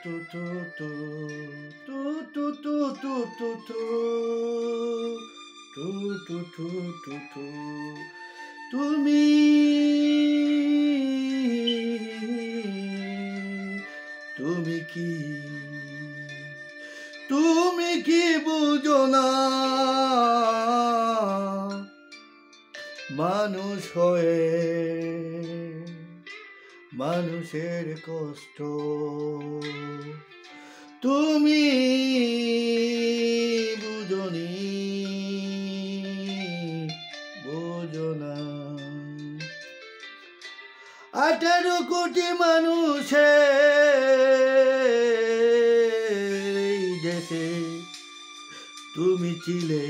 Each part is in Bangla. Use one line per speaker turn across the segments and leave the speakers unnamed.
tu tu tu tu tu tu tu tu tu tu tu tu tu tu তুমি তুমি কি তুমি কি বুঝো না মানুষ হয়ে মানুষের কষ্ট তুমি বুঝনি বুঝো না 18 কোটি মানুষের এই দেশে তুমি ছিলে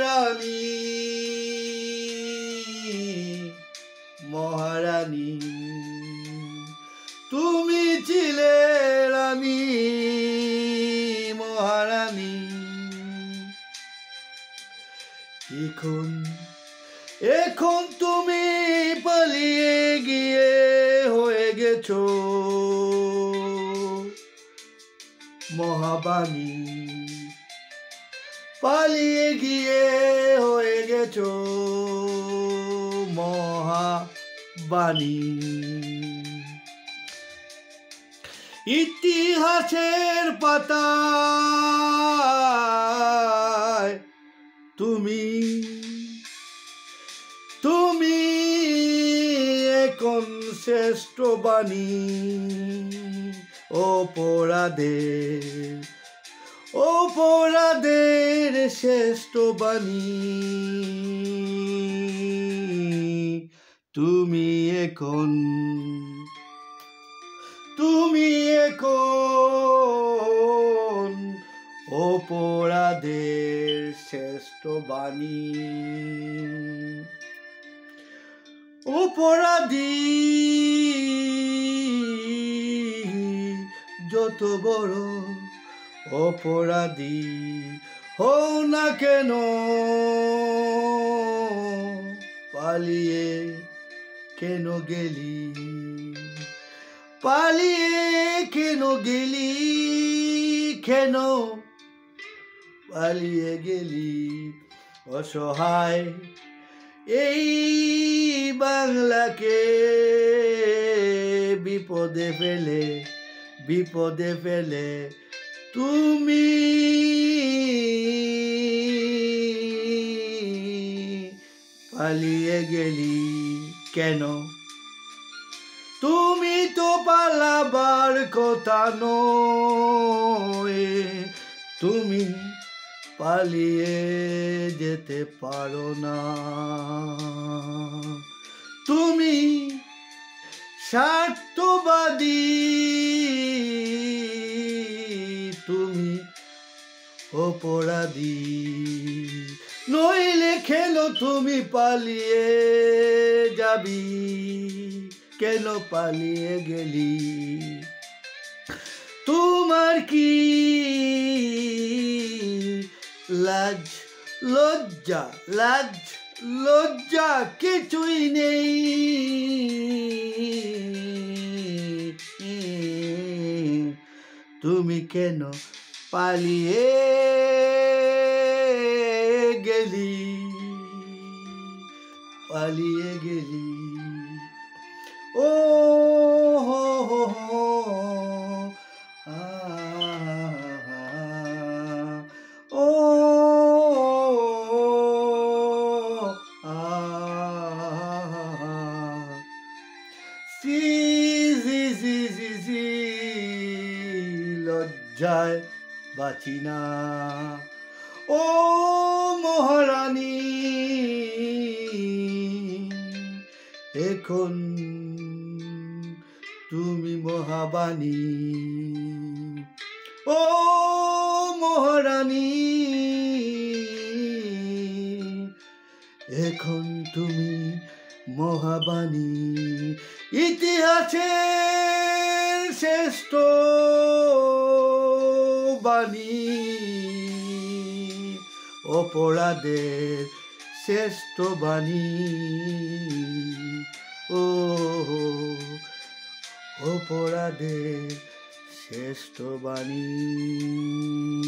রানী মহারানী তুমি ছিলে রানী মহারানী এখন তুমি পালিয়ে গিয়ে হয়ে গেছো মহাবাণী পালিয়ে গিয়ে হয়ে গেছো মহাবাণী ইতিহাসের পাতায় তুমি এখন শ্রেষ্ঠ বাণী অপরাধের শ্রেষ্ঠ বাণী তুমি এখন অপরাধের শ্রেষ্ঠ বাণী অপরাধী যত বড় অপরাধী হও না কেন পালিয়ে কেন গেলি কেন পালিয়ে গেলি অসহায় এই বাংলাকে বিপদে ফেলে তুমি পালিয়ে গেলি কেন তুমি তো পালাবার কথা নয় তুমি পালিয়ে যেতে পারো না তুমি স্বার্থবাদী তুমি অপরাধী নইলে খেলো তুমি পালিয়ে যাবি কেন পালিয়ে গেলি তোমার কি লজ্জা কিছুই নেই তুমি কেন পালিয়ে গেলি ও হো হো হো ও লজ্জায় বাঁচি না ও মহারানী এখন তুমি মহাবাণী ও মহারানী এখন তুমি মহাবাণী ইতিহাসের শ্রেষ্ঠ বাণী অপরাধের শ্রেষ্ঠ বাণী ও অপরাধের শ্রেষ্ঠ বাণী।